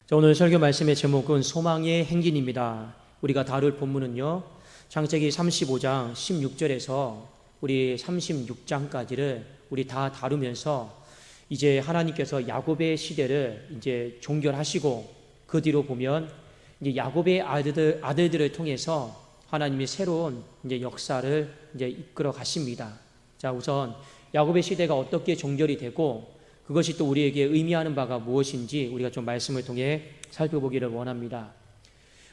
자, 오늘 설교 말씀의 제목은 소망의 행진입니다. 우리가 다룰 본문은요, 창세기 35장 16절에서 우리 36장까지를 우리 다 다루면서 이제 하나님께서 야곱의 시대를 이제 종결하시고 그 뒤로 보면 이제 야곱의 아들들을 통해서 하나님이 새로운 이제 역사를 이제 이끌어 가십니다. 자, 우선 야곱의 시대가 어떻게 종결이 되고 그것이 또 우리에게 의미하는 바가 무엇인지 우리가 좀 말씀을 통해 살펴보기를 원합니다.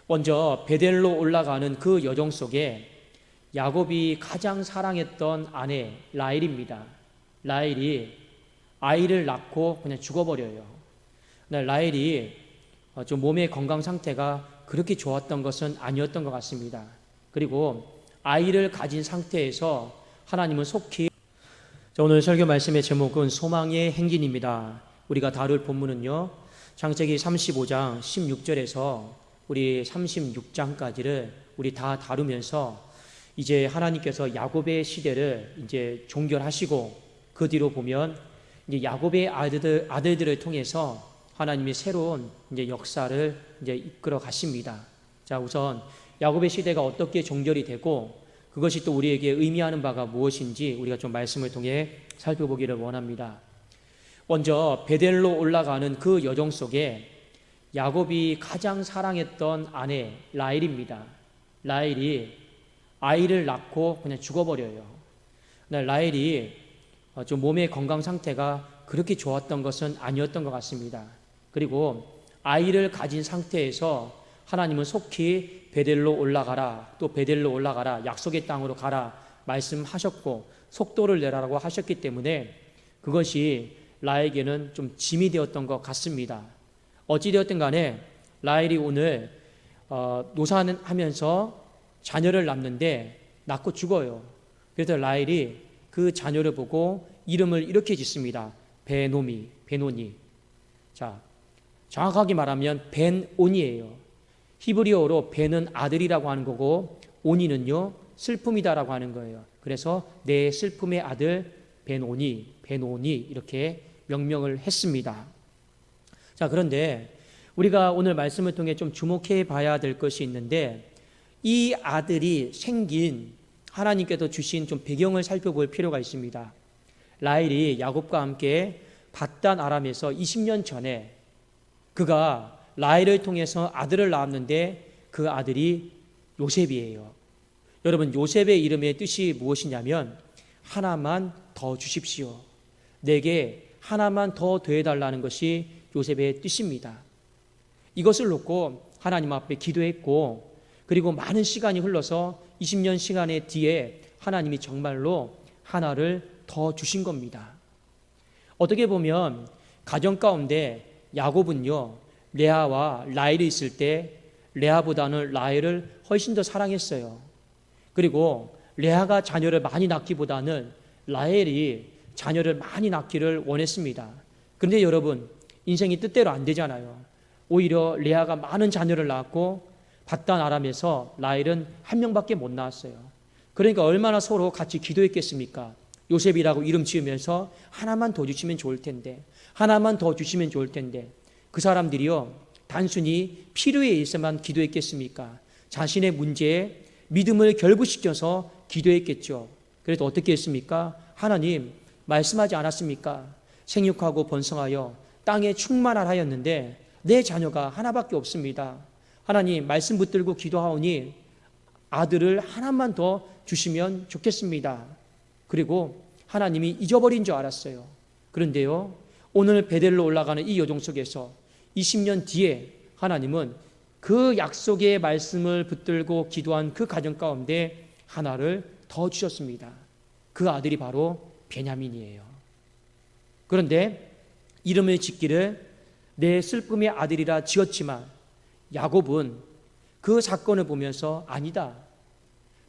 먼저 베델로 올라가는 그 여정 속에 야곱이 가장 사랑했던 아내 라헬입니다. 라헬이 아이를 낳고 그냥 죽어버려요. 라헬이 좀 몸의 건강 상태가 그렇게 좋았던 것은 아니었던 것 같습니다. 그리고 아이를 가진 상태에서 하나님은 속히 자, 오늘 설교 말씀의 제목은 소망의 행진입니다. 우리가 다룰 본문은요, 창세기 35장 16절에서 우리 36장까지를 우리 다 다루면서 이제 하나님께서 야곱의 시대를 이제 종결하시고 그 뒤로 보면 이제 야곱의 아들들을 통해서 하나님이 새로운 이제 역사를 이제 이끌어 가십니다. 자, 우선 야곱의 시대가 어떻게 종결이 되고 그것이 또 우리에게 의미하는 바가 무엇인지 우리가 좀 말씀을 통해 살펴보기를 원합니다. 먼저 베델로 올라가는 그 여정 속에 야곱이 가장 사랑했던 아내 라헬입니다. 라헬이 아이를 낳고 그냥 죽어버려요. 라헬이 좀 몸의 건강 상태가 그렇게 좋았던 것은 아니었던 것 같습니다. 그리고 아이를 가진 상태에서 하나님은 속히 베델로 올라가라, 또 베델로 올라가라, 약속의 땅으로 가라 말씀하셨고 속도를 내라라고 하셨기 때문에 그것이 라헬에게는 좀 짐이 되었던 것 같습니다. 어찌되었든 간에 라헬이 오늘 노산하면서 자녀를 낳는데 낳고 죽어요. 그래서 라헬이 그 자녀를 보고 이름을 이렇게 짓습니다. 베노니. 자, 정확하게 말하면 벤온이에요. 히브리어로 벤은 아들이라고 하는 거고 오니는요 슬픔이다라고 하는 거예요. 그래서 내 슬픔의 아들 벤오니 이렇게 명명을 했습니다. 자, 그런데 우리가 오늘 말씀을 통해 좀 주목해 봐야 될 것이 있는데 이 아들이 생긴 하나님께서 주신 좀 배경을 살펴볼 필요가 있습니다. 라헬이 야곱과 함께 밧단 아람에서 20년 전에 그가 라헬을 통해서 아들을 낳았는데 그 아들이 요셉이에요. 여러분, 요셉의 이름의 뜻이 무엇이냐면 하나만 더 주십시오. 내게 하나만 더 더해달라는 것이 요셉의 뜻입니다. 이것을 놓고 하나님 앞에 기도했고 그리고 많은 시간이 흘러서 20년 시간의 뒤에 하나님이 정말로 하나를 더 주신 겁니다. 어떻게 보면 가정 가운데 야곱은요 레아와 라헬이 있을 때 레아보다는 라헬을 훨씬 더 사랑했어요. 그리고 레아가 자녀를 많이 낳기보다는 라헬이 자녀를 많이 낳기를 원했습니다. 그런데 여러분, 인생이 뜻대로 안 되잖아요. 오히려 레아가 많은 자녀를 낳았고 밧단 아람에서 라헬은 한 명밖에 못 낳았어요. 그러니까 얼마나 서로 같이 기도했겠습니까? 요셉이라고 이름 지으면서 하나만 더 주시면 좋을 텐데, 하나만 더 주시면 좋을 텐데, 그 사람들이요 단순히 필요에 있어만 기도했겠습니까? 자신의 문제에 믿음을 결부시켜서 기도했겠죠. 그래서 어떻게 했습니까? 하나님 말씀하지 않았습니까? 생육하고 번성하여 땅에 충만하라 하였는데 내 자녀가 하나밖에 없습니다. 하나님 말씀 붙들고 기도하오니 아들을 하나만 더 주시면 좋겠습니다. 그리고 하나님이 잊어버린 줄 알았어요. 그런데요 오늘 베델로 올라가는 이 여정 속에서 20년 뒤에 하나님은 그 약속의 말씀을 붙들고 기도한 그 가정 가운데 하나를 더 주셨습니다. 그 아들이 바로 베냐민이에요. 그런데 이름을 짓기를 내 슬픔의 아들이라 지었지만 야곱은 그 사건을 보면서 아니다.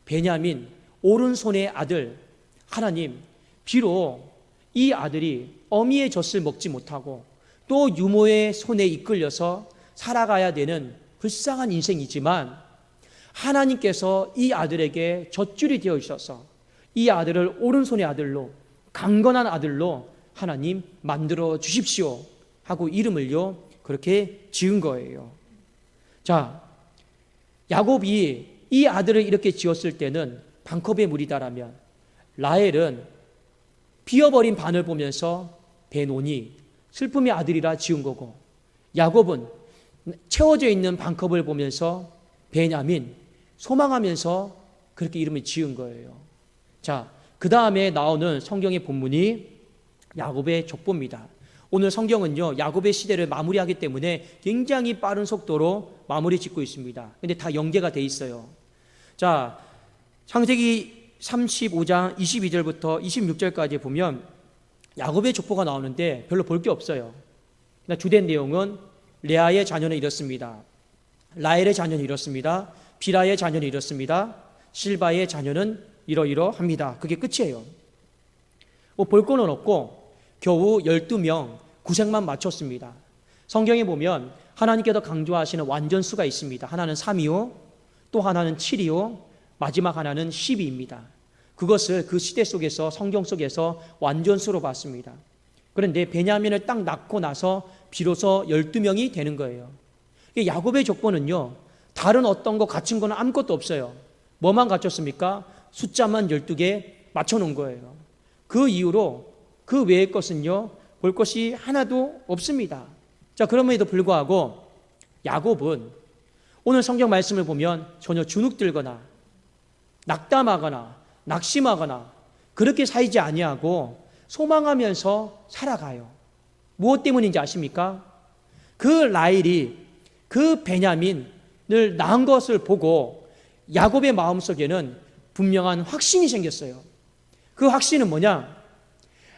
베냐민 오른손의 아들, 하나님 비록 이 아들이 어미의 젖을 먹지 못하고 또 유모의 손에 이끌려서 살아가야 되는 불쌍한 인생이지만 하나님께서 이 아들에게 젖줄이 되어 있어서 이 아들을 오른손의 아들로 강건한 아들로 하나님 만들어 주십시오 하고 이름을요 그렇게 지은 거예요. 자, 야곱이 이 아들을 이렇게 지었을 때는 반컵의 물이다라면 라헬은 비어버린 반을 보면서 베논이 슬픔의 아들이라 지은 거고, 야곱은 채워져 있는 반컵을 보면서 베냐민 소망하면서 그렇게 이름을 지은 거예요. 자, 그 다음에 나오는 성경의 본문이 야곱의 족보입니다. 오늘 성경은요, 야곱의 시대를 마무리하기 때문에 굉장히 빠른 속도로 마무리 짓고 있습니다. 근데 다 연계가 돼 있어요. 자, 창세기 35장 22절부터 26절까지 보면 야곱의 족보가 나오는데 별로 볼 게 없어요. 주된 내용은 레아의 자녀는 이렇습니다. 라헬의 자녀는 이렇습니다. 비라의 자녀는 이렇습니다. 실바의 자녀는 이러이러합니다. 그게 끝이에요. 볼 거는 없고 겨우 12명 구색만 맞췄습니다. 성경에 보면 하나님께서 강조하시는 완전수가 있습니다. 하나는 3이요, 또 하나는 7이요, 마지막 하나는 12입니다. 그것을 그 시대 속에서, 성경 속에서 완전수로 봤습니다. 그런데 베냐민을 딱 낳고 나서 비로소 12명이 되는 거예요. 야곱의 족보는요, 다른 어떤 거 갖춘 거는 아무것도 없어요. 뭐만 갖췄습니까? 숫자만 12개 맞춰놓은 거예요. 그 이후로 그 외의 것은요, 볼 것이 하나도 없습니다. 자, 그럼에도 불구하고 야곱은 오늘 성경 말씀을 보면 전혀 주눅들거나 낙담하거나 낙심하거나 그렇게 살지 아니하고 소망하면서 살아가요. 무엇 때문인지 아십니까? 그 라헬이 그 베냐민을 낳은 것을 보고 야곱의 마음속에는 분명한 확신이 생겼어요. 그 확신은 뭐냐?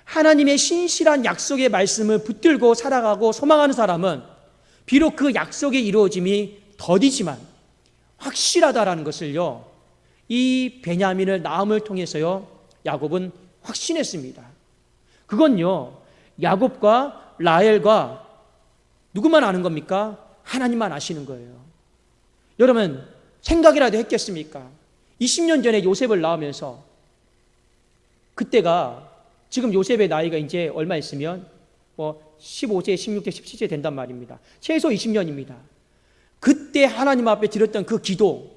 하나님의 신실한 약속의 말씀을 붙들고 살아가고 소망하는 사람은 비록 그 약속의 이루어짐이 더디지만 확실하다라는 것을요, 이 베냐민을 낳음을 통해서요, 야곱은 확신했습니다. 그건요, 야곱과 라헬과 누구만 아는 겁니까? 하나님만 아시는 거예요. 여러분, 생각이라도 했겠습니까? 20년 전에 요셉을 낳으면서, 그때가 지금 요셉의 나이가 이제 얼마 있으면 15세, 16세, 17세 된단 말입니다. 최소 20년입니다. 그때 하나님 앞에 드렸던 그 기도,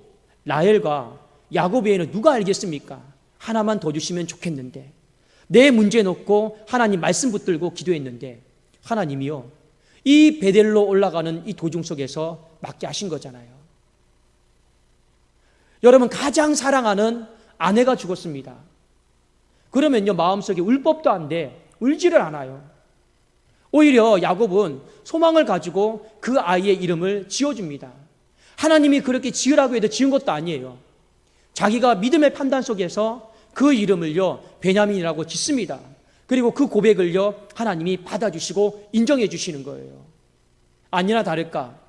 라헬과 야곱 외에는 누가 알겠습니까? 하나만 더 주시면 좋겠는데, 내 문제 놓고 하나님 말씀 붙들고 기도했는데 하나님이요, 이 베델로 올라가는 이 도중 속에서 맞게 하신 거잖아요. 여러분, 가장 사랑하는 아내가 죽었습니다. 그러면요, 마음속에 울 법도 안 돼. 울지를 않아요. 오히려 야곱은 소망을 가지고 그 아이의 이름을 지어줍니다. 하나님이 그렇게 지으라고 해도 지은 것도 아니에요. 자기가 믿음의 판단 속에서 그 이름을요, 베냐민이라고 짓습니다. 그리고 그 고백을요, 하나님이 받아주시고 인정해 주시는 거예요. 아니나 다를까,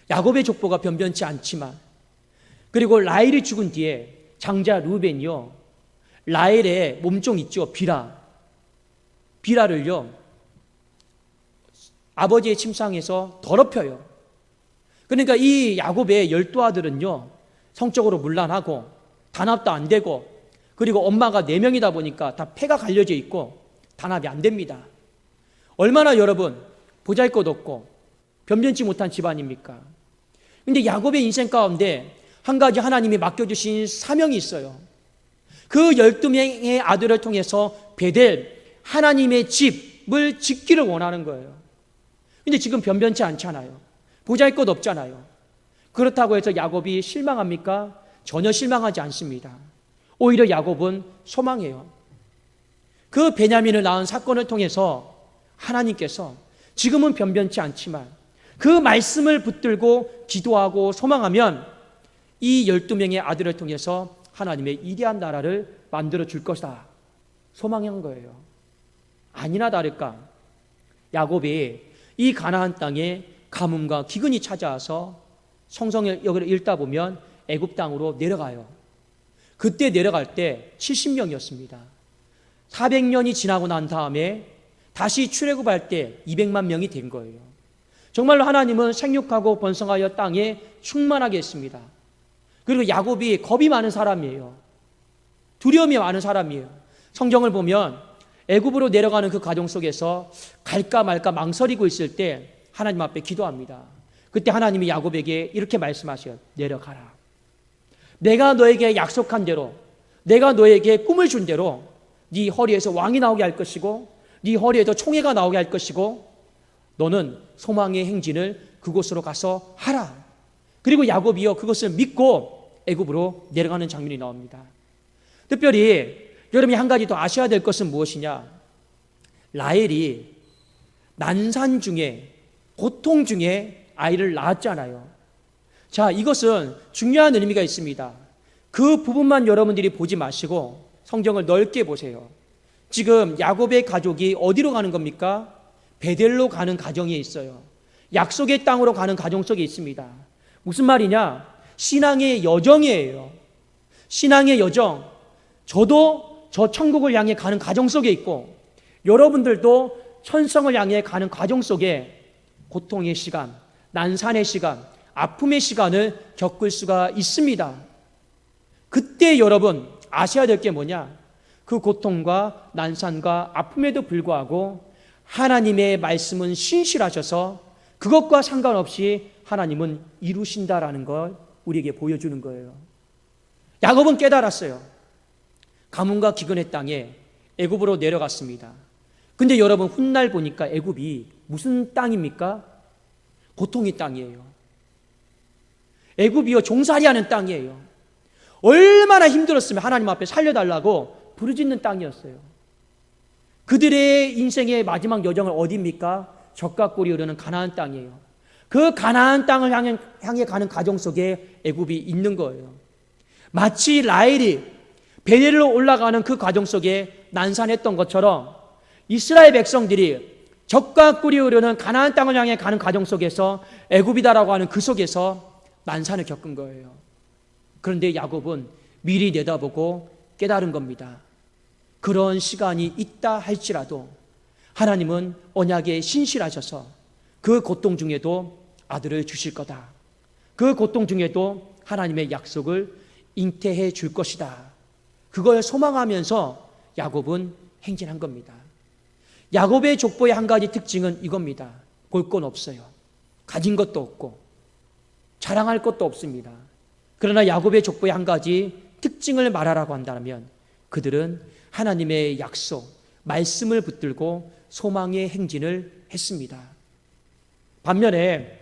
야곱의 족보가 변변치 않지만, 그리고 라헬이 죽은 뒤에 장자 루벤이요, 라헬의 몸종 있죠, 비라를요, 아버지의 침상에서 더럽혀요. 그러니까 이 야곱의 12아들은요, 성적으로 문란하고 단합도 안 되고, 그리고 엄마가 4명이다 보니까 다 폐가 갈려져 있고 단합이 안 됩니다. 얼마나 여러분 보잘것없고 변변치 못한 집안입니까? 그런데 야곱의 인생 가운데 한 가지 하나님이 맡겨주신 사명이 있어요. 그 12명의 아들을 통해서 베델, 하나님의 집을 짓기를 원하는 거예요. 근데 지금 변변치 않잖아요. 보잘것 없잖아요. 그렇다고 해서 야곱이 실망합니까? 전혀 실망하지 않습니다. 오히려 야곱은 소망해요. 그 베냐민을 낳은 사건을 통해서 하나님께서 지금은 변변치 않지만 그 말씀을 붙들고 기도하고 소망하면 이 12명의 아들을 통해서 하나님의 위대한 나라를 만들어 줄 것이다, 소망한 거예요. 아니나 다를까, 야곱이 이 가나안 땅에 가뭄과 기근이 찾아와서 성경을 읽다 보면 애굽 땅으로 내려가요. 그때 내려갈 때 70명이었습니다. 400년이 지나고 난 다음에 다시 출애굽할 때 200만 명이 된 거예요. 정말로 하나님은 생육하고 번성하여 땅에 충만하게 했습니다. 그리고 야곱이 겁이 많은 사람이에요. 두려움이 많은 사람이에요. 성경을 보면 애굽으로 내려가는 그 과정 속에서 갈까 말까 망설이고 있을 때 하나님 앞에 기도합니다. 그때 하나님이 야곱에게 이렇게 말씀하셔요. 내려가라. 내가 너에게 약속한 대로, 내가 너에게 꿈을 준 대로 네 허리에서 왕이 나오게 할 것이고 네 허리에도 총애가 나오게 할 것이고 너는 소망의 행진을 그곳으로 가서 하라. 그리고 야곱이요 그것을 믿고 애굽으로 내려가는 장면이 나옵니다. 특별히 여러분이 한 가지 더 아셔야 될 것은 무엇이냐? 라헬이 난산 중에, 고통 중에 아이를 낳았잖아요. 자, 이것은 중요한 의미가 있습니다. 그 부분만 여러분들이 보지 마시고 성경을 넓게 보세요. 지금 야곱의 가족이 어디로 가는 겁니까? 베델로 가는 가정에 있어요. 약속의 땅으로 가는 가정 속에 있습니다. 무슨 말이냐? 신앙의 여정이에요. 신앙의 여정. 저도 저 천국을 향해 가는 가정 속에 있고 여러분들도 천성을 향해 가는 과정 속에 고통의 시간, 난산의 시간, 아픔의 시간을 겪을 수가 있습니다. 그때 여러분 아셔야 될 게 뭐냐? 그 고통과 난산과 아픔에도 불구하고 하나님의 말씀은 신실하셔서 그것과 상관없이 하나님은 이루신다라는 걸 우리에게 보여주는 거예요. 야곱은 깨달았어요. 가뭄과 기근의 땅에 애굽으로 내려갔습니다. 근데 여러분 훗날 보니까 애굽이 무슨 땅입니까? 고통의 땅이에요. 애굽이요 종살이하는 땅이에요. 얼마나 힘들었으면 하나님 앞에 살려달라고 부르짖는 땅이었어요. 그들의 인생의 마지막 여정은 어디입니까? 적과 꿀이 흐르는 가나안 땅이에요. 그 가나안 땅을 향해 가는 과정 속에 애굽이 있는 거예요. 마치 라헬이 베델로 올라가는 그 과정 속에 난산했던 것처럼 이스라엘 백성들이 적과 꿀이 흐르는 가나안 땅을 향해 가는 과정 속에서 애굽이다라고 하는 그 속에서 난산을 겪은 거예요. 그런데 야곱은 미리 내다보고 깨달은 겁니다. 그런 시간이 있다 할지라도 하나님은 언약에 신실하셔서 그 고통 중에도 아들을 주실 거다. 그 고통 중에도 하나님의 약속을 잉태해 줄 것이다. 그걸 소망하면서 야곱은 행진한 겁니다. 야곱의 족보의 한 가지 특징은 이겁니다. 볼 건 없어요. 가진 것도 없고 자랑할 것도 없습니다. 그러나 야곱의 족보의 한 가지 특징을 말하라고 한다면 그들은 하나님의 약속, 말씀을 붙들고 소망의 행진을 했습니다. 반면에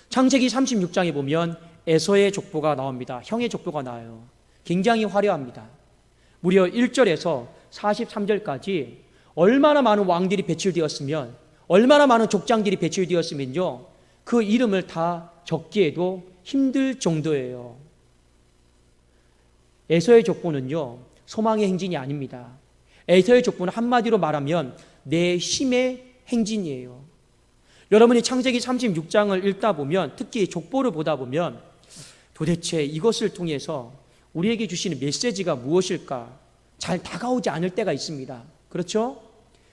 창세기 36장에 보면 에서의 족보가 나옵니다. 형의 족보가 나와요. 굉장히 화려합니다. 무려 1절에서 43절까지 얼마나 많은 왕들이 배출되었으면 얼마나 많은 족장들이 배출되었으면요 그 이름을 다 적기에도 힘들 정도예요. 에서의 족보는요 소망의 행진이 아닙니다. 에서의 족보는 한마디로 말하면 내 힘의 행진이에요. 여러분이 창세기 36장을 읽다 보면 특히 족보를 보다 보면 도대체 이것을 통해서 우리에게 주시는 메시지가 무엇일까 잘 다가오지 않을 때가 있습니다. 그렇죠?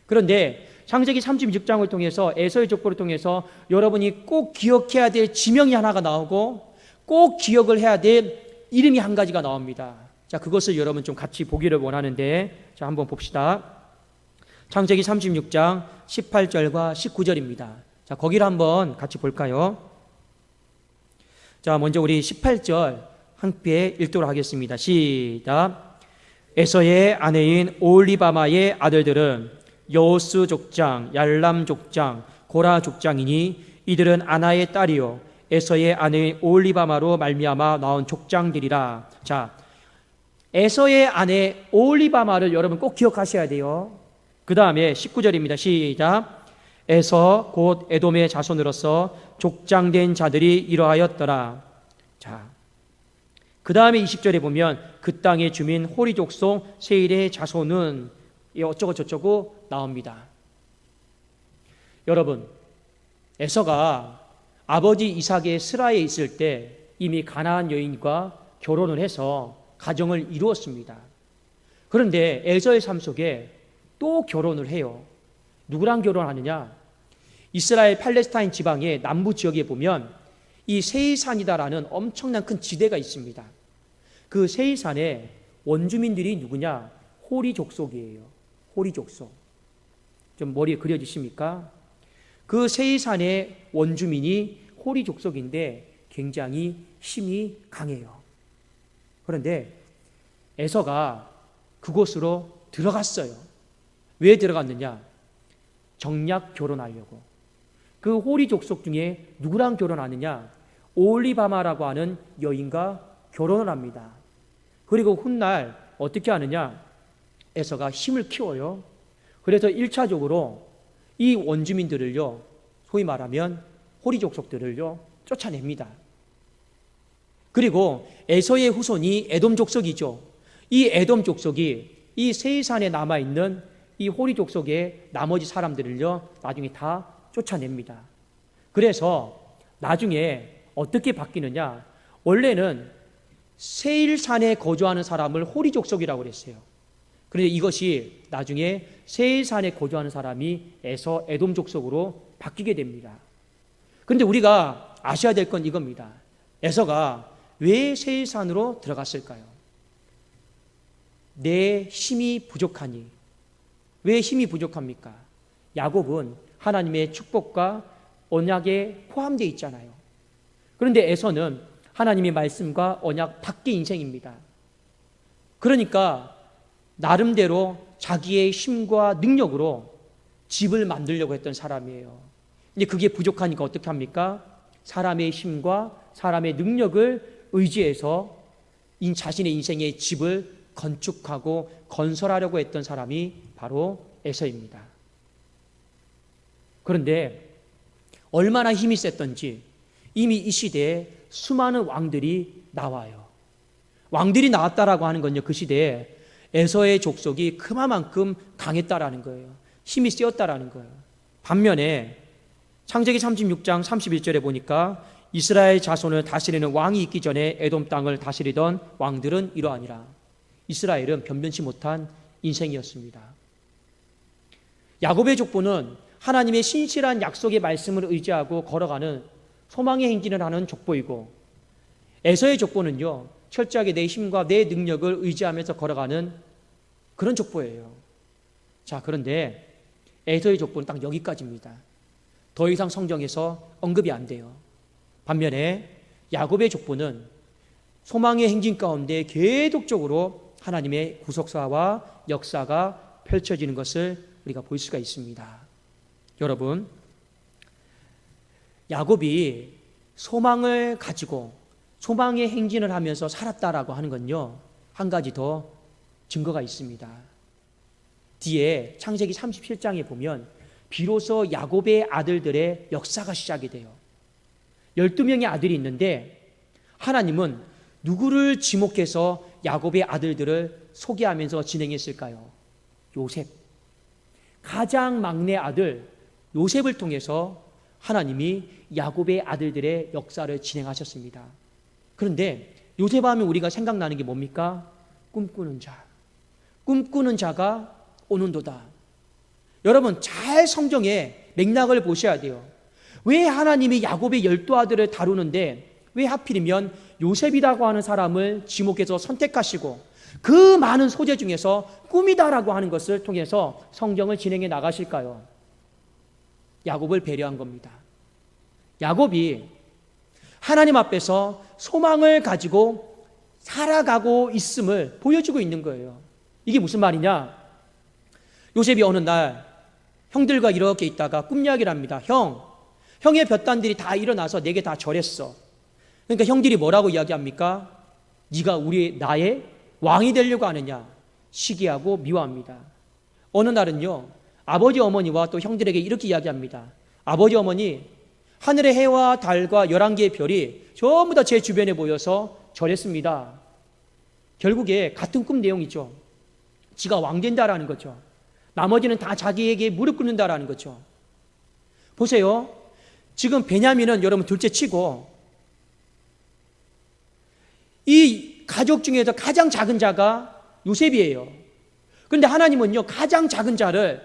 그런데 창세기 36장을 통해서 에서의 족보를 통해서 여러분이 꼭 기억해야 될 지명이 하나가 나오고 꼭 기억을 해야 될 이름이 한 가지가 나옵니다. 자, 그것을 여러분 좀 같이 보기를 원하는데 자, 한번 봅시다. 창세기 36장 18절과 19절입니다. 자, 거기를 한번 같이 볼까요? 자, 먼저 우리 18절 함께 읽도록 하겠습니다. 시작. 에서의 아내인 오홀리바마의 아들들은 여호스 족장, 얄람 족장, 고라 족장이니 이들은 아나의 딸이요 에서의 아내인 오홀리바마로 말미암아 나온 족장들이라. 자, 에서의 아내 오홀리바마를 여러분 꼭 기억하셔야 돼요. 그 다음에 19절입니다. 시작. 에서 곧 에돔의 자손으로서 족장된 자들이 이러하였더라. 자, 그 다음에 20절에 보면 그 땅의 주민 호리 족속 세일의 자손은 어쩌고 저쩌고 나옵니다. 여러분, 에서가 아버지 이삭의 스라에 있을 때 이미 가나안 여인과 결혼을 해서 가정을 이루었습니다. 그런데 에서의 삶 속에 또 결혼을 해요. 누구랑 결혼하느냐? 이스라엘 팔레스타인 지방의 남부 지역에 보면 이 세이산이다라는 엄청난 큰 지대가 있습니다. 그 세이산의 원주민들이 누구냐? 호리 족속이에요. 호리 족속. 좀 머리에 그려지십니까? 그 세이산의 원주민이 호리 족속인데 굉장히 힘이 강해요. 그런데 에서가 그곳으로 들어갔어요. 왜 들어갔느냐? 정략 결혼하려고. 그 호리 족속 중에 누구랑 결혼하느냐? 오홀리바마라고 하는 여인과 결혼을 합니다. 그리고 훗날 어떻게 하느냐? 에서가 힘을 키워요. 그래서 1차적으로 이 원주민들을요, 소위 말하면 호리 족속들을요, 쫓아냅니다. 그리고 에서의 후손이 에돔 족속이죠. 이 에돔 족속이 이 세이산에 남아있는 이 호리 족속의 나머지 사람들을요, 나중에 다 쫓아냅니다. 그래서 나중에 어떻게 바뀌느냐? 원래는 세일산에 거주하는 사람을 호리 족속이라고 그랬어요. 그런데 이것이 나중에 세일산에 거주하는 사람이 에서 에돔 족속으로 바뀌게 됩니다. 그런데 우리가 아셔야 될 건 이겁니다. 에서가 왜 세일산으로 들어갔을까요? 내 힘이 부족하니. 왜 힘이 부족합니까? 야곱은 하나님의 축복과 언약에 포함되어 있잖아요. 그런데 에서는 하나님의 말씀과 언약 밖의 인생입니다. 그러니까 나름대로 자기의 힘과 능력으로 집을 만들려고 했던 사람이에요. 근데 그게 부족하니까 어떻게 합니까? 사람의 힘과 사람의 능력을 의지해서 자신의 인생의 집을 건축하고 건설하려고 했던 사람이 바로 에서입니다. 그런데 얼마나 힘이 셌던지 이미 이 시대에 수많은 왕들이 나와요. 왕들이 나왔다라고 하는 건요, 그 시대에 에서의 족속이 그만큼 강했다라는 거예요. 힘이 세었다라는 거예요. 반면에 창세기 36장 31절에 보니까 이스라엘 자손을 다스리는 왕이 있기 전에 에돔 땅을 다스리던 왕들은 이러하니라. 이스라엘은 변변치 못한 인생이었습니다. 야곱의 족보는 하나님의 신실한 약속의 말씀을 의지하고 걸어가는 소망의 행진을 하는 족보이고, 에서의 족보는요, 철저하게 내 힘과 내 능력을 의지하면서 걸어가는 그런 족보예요. 자, 그런데 에서의 족보는 딱 여기까지입니다. 더 이상 성경에서 언급이 안 돼요. 반면에 야곱의 족보는 소망의 행진 가운데 계속적으로 하나님의 구속사와 역사가 펼쳐지는 것을 우리가 볼 수가 있습니다. 여러분, 야곱이 소망을 가지고 소망의 행진을 하면서 살았다라고 하는 건요, 한 가지 더 증거가 있습니다. 뒤에 창세기 37장에 보면 비로소 야곱의 아들들의 역사가 시작이 돼요. 12명의 아들이 있는데 하나님은 누구를 지목해서 야곱의 아들들을 소개하면서 진행했을까요? 요셉. 가장 막내 아들 요셉을 통해서 하나님이 야곱의 아들들의 역사를 진행하셨습니다. 그런데 요셉 하면 우리가 생각나는 게 뭡니까? 꿈꾸는 자. 꿈꾸는 자가 오는도다. 여러분, 잘 성경의 맥락을 보셔야 돼요. 왜 하나님이 야곱의 12아들을 다루는데 왜 하필이면 요셉이라고 하는 사람을 지목해서 선택하시고 그 많은 소재 중에서 꿈이다라고 하는 것을 통해서 성경을 진행해 나가실까요? 야곱을 배려한 겁니다. 야곱이 하나님 앞에서 소망을 가지고 살아가고 있음을 보여주고 있는 거예요. 이게 무슨 말이냐? 요셉이 어느 날 형들과 이렇게 있다가 꿈 이야기를 합니다. 형의 볕단들이 다 일어나서 내게 다 절했어. 그러니까 형들이 뭐라고 이야기합니까? 네가 나의 왕이 되려고 하느냐? 시기하고 미워합니다. 어느 날은요, 아버지 어머니와 또 형들에게 이렇게 이야기합니다. 아버지 어머니, 하늘의 해와 달과 11개의 별이 전부 다 제 주변에 모여서 절했습니다. 결국에 같은 꿈 내용이죠. 지가 왕 된다라는 거죠. 나머지는 다 자기에게 무릎 꿇는다라는 거죠. 보세요. 지금 베냐민은 여러분 둘째 치고 이 가족 중에서 가장 작은 자가 요셉이에요. 그런데 하나님은요, 가장 작은 자를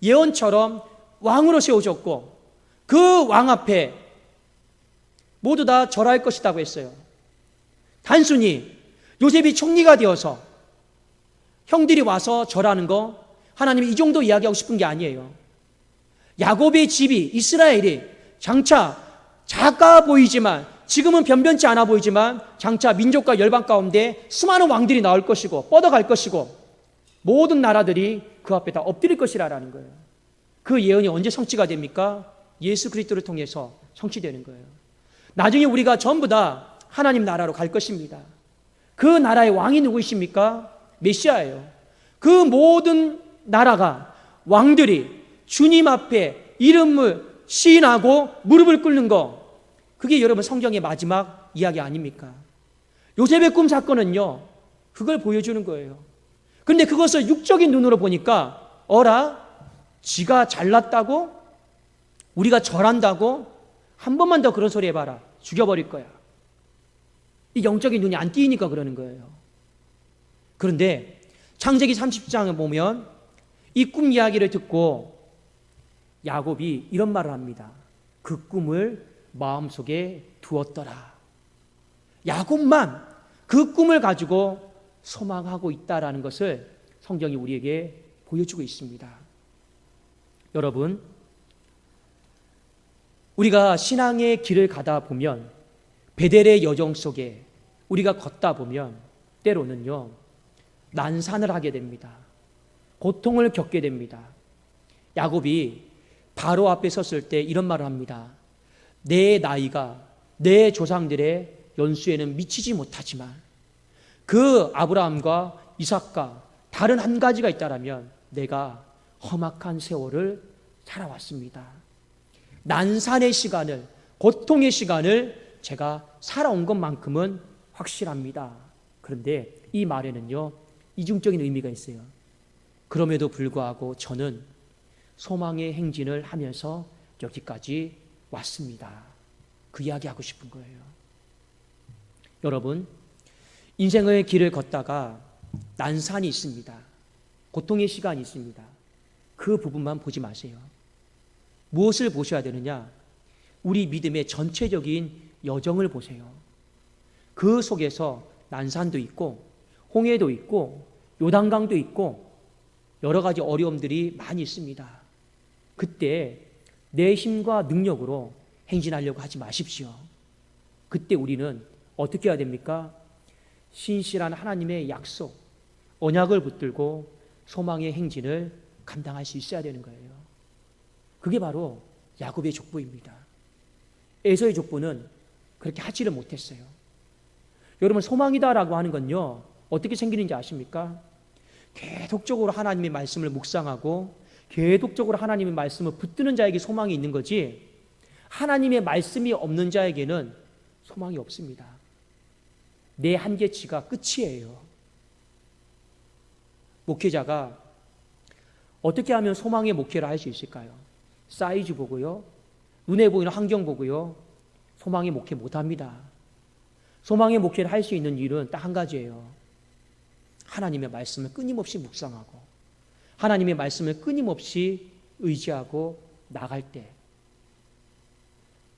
예언처럼 왕으로 세우셨고 그 왕 앞에 모두 다 절할 것이라고 했어요. 단순히 요셉이 총리가 되어서 형들이 와서 절하는 거 하나님이 이 정도 이야기하고 싶은 게 아니에요. 야곱의 집이, 이스라엘이 장차 작아 보이지만, 지금은 변변치 않아 보이지만 장차 민족과 열방 가운데 수많은 왕들이 나올 것이고 뻗어갈 것이고 모든 나라들이 그 앞에 다 엎드릴 것이라는 거예요. 그 예언이 언제 성취가 됩니까? 예수 그리스도를 통해서 성취되는 거예요. 나중에 우리가 전부 다 하나님 나라로 갈 것입니다. 그 나라의 왕이 누구이십니까? 메시아예요. 그 모든 나라가, 왕들이 주님 앞에 이름을 시인하고 무릎을 꿇는 거, 그게 여러분 성경의 마지막 이야기 아닙니까? 요셉의 꿈 사건은요, 그걸 보여주는 거예요. 그런데 그것을 육적인 눈으로 보니까 어라? 지가 잘났다고? 우리가 절한다고? 한 번만 더 그런 소리 해봐라. 죽여버릴 거야. 이 영적인 눈이 안 띄니까 그러는 거예요. 그런데 창세기 30장을 보면 이 꿈 이야기를 듣고 야곱이 이런 말을 합니다. 그 꿈을 마음속에 두었더라. 야곱만 그 꿈을 가지고 소망하고 있다라는 것을 성경이 우리에게 보여주고 있습니다. 여러분, 우리가 신앙의 길을 가다 보면, 베델의 여정 속에 우리가 걷다 보면 때로는요, 난산을 하게 됩니다. 고통을 겪게 됩니다. 야곱이 바로 앞에 섰을 때 이런 말을 합니다. 내 나이가 내 조상들의 연수에는 미치지 못하지만 그 아브라함과 이삭과 다른 한 가지가 있다라면 내가 험악한 세월을 살아왔습니다. 난산의 시간을, 고통의 시간을 제가 살아온 것만큼은 확실합니다. 그런데 이 말에는요, 이중적인 의미가 있어요. 그럼에도 불구하고 저는 소망의 행진을 하면서 여기까지 왔습니다. 그 이야기 하고 싶은 거예요. 여러분, 인생의 길을 걷다가 난산이 있습니다. 고통의 시간이 있습니다. 그 부분만 보지 마세요. 무엇을 보셔야 되느냐? 우리 믿음의 전체적인 여정을 보세요. 그 속에서 난산도 있고 홍해도 있고 요단강도 있고 여러 가지 어려움들이 많이 있습니다. 그때 내 힘과 능력으로 행진하려고 하지 마십시오. 그때 우리는 어떻게 해야 됩니까? 신실한 하나님의 약속, 언약을 붙들고 소망의 행진을 감당할 수 있어야 되는 거예요. 그게 바로 야곱의 족보입니다. 에서의 족보는 그렇게 하지를 못했어요. 여러분, 소망이다라고 하는 건요, 어떻게 생기는지 아십니까? 계속적으로 하나님의 말씀을 묵상하고 계속적으로 하나님의 말씀을 붙드는 자에게 소망이 있는 거지, 하나님의 말씀이 없는 자에게는 소망이 없습니다. 내 한계치가 끝이에요. 목회자가 어떻게 하면 소망의 목회를 할 수 있을까요? 사이즈 보고요, 눈에 보이는 환경 보고요, 소망의 목회 못합니다. 소망의 목회를 할 수 있는 일은 딱 한 가지예요. 하나님의 말씀을 끊임없이 묵상하고 하나님의 말씀을 끊임없이 의지하고 나갈 때,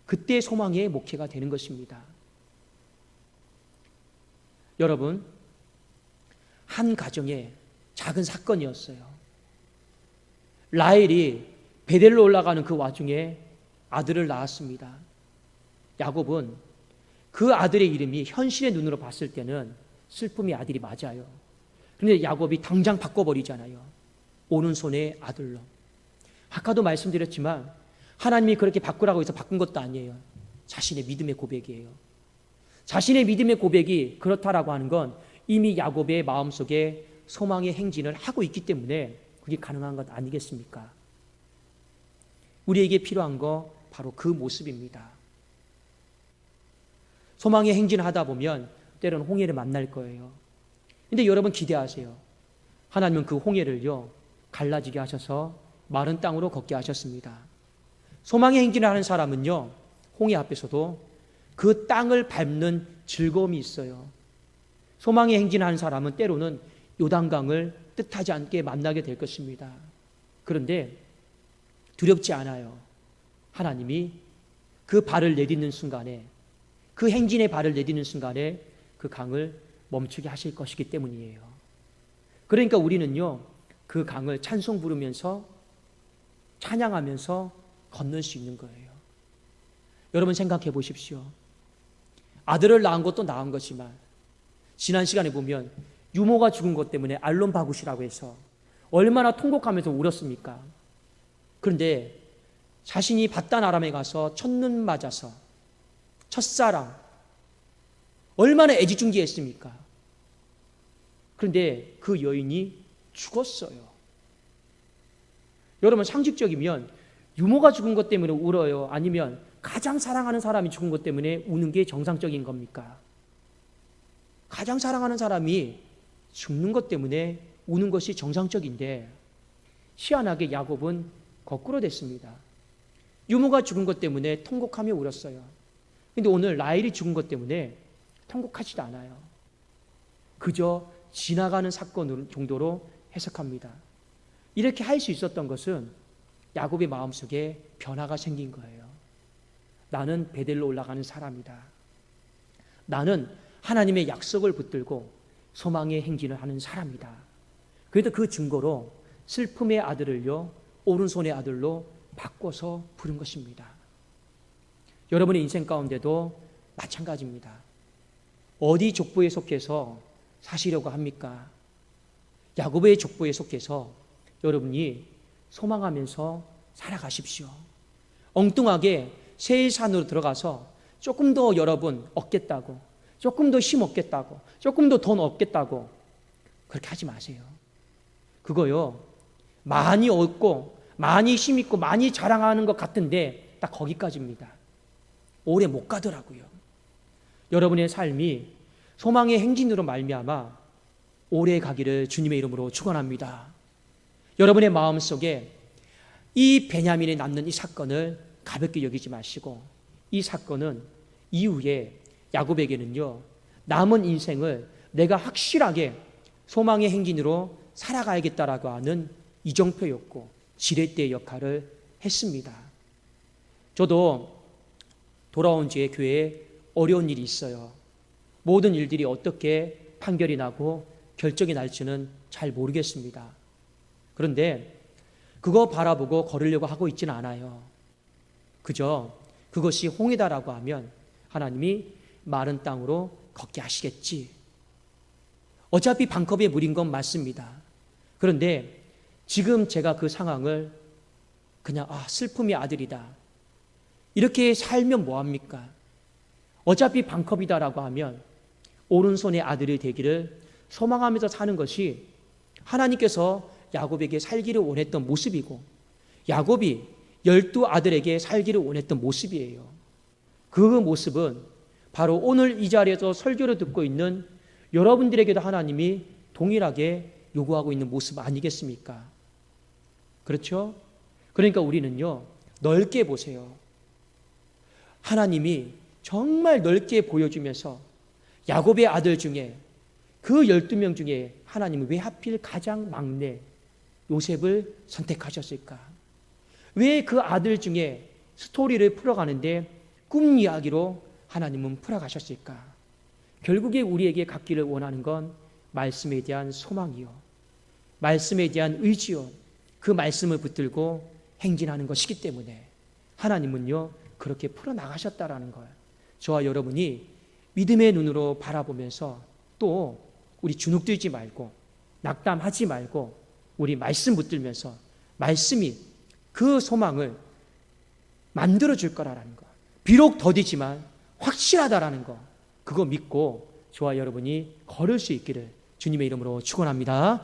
그때 소망의 목회가 되는 것입니다. 여러분, 한 가정에 작은 사건이었어요. 라헬이 베델로 올라가는 그 와중에 아들을 낳았습니다. 야곱은 그 아들의 이름이 현실의 눈으로 봤을 때는 슬픔의 아들이 맞아요. 그런데 야곱이 당장 바꿔버리잖아요. 오른손의 아들로. 아까도 말씀드렸지만 하나님이 그렇게 바꾸라고 해서 바꾼 것도 아니에요. 자신의 믿음의 고백이에요. 자신의 믿음의 고백이 그렇다라고 하는 건 이미 야곱의 마음속에 소망의 행진을 하고 있기 때문에 그게 가능한 것 아니겠습니까? 우리에게 필요한 거 바로 그 모습입니다. 소망의 행진을 하다 보면 때로는 홍해를 만날 거예요. 근데 여러분 기대하세요. 하나님은 그 홍해를요, 갈라지게 하셔서 마른 땅으로 걷게 하셨습니다. 소망의 행진을 하는 사람은요, 홍해 앞에서도 그 땅을 밟는 즐거움이 있어요. 소망의 행진을 하는 사람은 때로는 요단강을 뜻하지 않게 만나게 될 것입니다. 그런데 두렵지 않아요. 하나님이 그 발을 내딛는 순간에, 그 행진의 발을 내딛는 순간에 그 강을 멈추게 하실 것이기 때문이에요. 그러니까 우리는요, 그 강을 찬송 부르면서 찬양하면서 건널 수 있는 거예요. 여러분 생각해 보십시오. 아들을 낳은 것도 낳은 거지만 지난 시간에 보면 유모가 죽은 것 때문에 알론바굿이라고 해서 얼마나 통곡하면서 울었습니까? 그런데 자신이 바단 아람에 가서 첫눈 맞아서 첫사랑 얼마나 애지중지했습니까? 그런데 그 여인이 죽었어요. 여러분 상식적이면 유모가 죽은 것 때문에 울어요? 아니면 가장 사랑하는 사람이 죽은 것 때문에 우는 게 정상적인 겁니까? 가장 사랑하는 사람이 죽는 것 때문에 우는 것이 정상적인데 희한하게 야곱은 거꾸로 됐습니다. 유모가 죽은 것 때문에 통곡하며 울었어요. 그런데 오늘 라헬이 죽은 것 때문에 통곡하지도 않아요. 그저 지나가는 사건 정도로 해석합니다. 이렇게 할 수 있었던 것은 야곱의 마음속에 변화가 생긴 거예요. 나는 베델로 올라가는 사람이다. 나는 하나님의 약속을 붙들고 소망의 행진을 하는 사람이다. 그래도 그 증거로 슬픔의 아들을요 오른손의 아들로 바꿔서 부른 것입니다. 여러분의 인생 가운데도 마찬가지입니다. 어디 족보에 속해서 사시려고 합니까? 야곱의 족보에 속해서 여러분이 소망하면서 살아가십시오. 엉뚱하게 세일산으로 들어가서 조금 더 여러분 얻겠다고, 조금 더 힘 얻겠다고, 조금 더 돈 얻겠다고 그렇게 하지 마세요. 그거요 많이 얻고 많이 힘 있고 많이 자랑하는 것 같은데 딱 거기까지입니다. 오래 못 가더라고요. 여러분의 삶이 소망의 행진으로 말미암아 오래 가기를 주님의 이름으로 축원합니다. 여러분의 마음속에 이 베냐민이 남는 이 사건을 가볍게 여기지 마시고 이 사건은 이후에 야곱에게는요 남은 인생을 내가 확실하게 소망의 행진으로 살아가야겠다라고 하는 이정표였고 지렛대의 역할을 했습니다. 저도 돌아온 뒤에 교회에 어려운 일이 있어요. 모든 일들이 어떻게 판결이 나고 결정이 날지는 잘 모르겠습니다. 그런데 그거 바라보고 걸으려고 하고 있지는 않아요. 그저 그것이 홍해다라고 하면 하나님이 마른 땅으로 걷게 하시겠지. 어차피 반컵에 물인 건 맞습니다. 그런데 지금 제가 그 상황을 그냥 슬픔의 아들이다 이렇게 살면 뭐합니까? 어차피 반컵이다라고 하면 오른손의 아들이 되기를 소망하면서 사는 것이 하나님께서 야곱에게 살기를 원했던 모습이고 야곱이 12아들에게 살기를 원했던 모습이에요. 그 모습은 바로 오늘 이 자리에서 설교를 듣고 있는 여러분들에게도 하나님이 동일하게 요구하고 있는 모습 아니겠습니까? 그렇죠? 그러니까 우리는요 넓게 보세요. 하나님이 정말 넓게 보여주면서 야곱의 아들 중에 그 12명 중에 하나님은 왜 하필 가장 막내 요셉을 선택하셨을까? 왜 그 아들 중에 스토리를 풀어가는데 꿈 이야기로 하나님은 풀어가셨을까? 결국에 우리에게 갖기를 원하는 건 말씀에 대한 소망이요, 말씀에 대한 의지요, 그 말씀을 붙들고 행진하는 것이기 때문에 하나님은요 그렇게 풀어나가셨다라는 걸 저와 여러분이 믿음의 눈으로 바라보면서 또 우리 주눅들지 말고 낙담하지 말고 우리 말씀 붙들면서 말씀이 그 소망을 만들어줄 거라는 거, 비록 더디지만 확실하다라는 거, 그거 믿고 저와 여러분이 걸을 수 있기를 주님의 이름으로 축원합니다.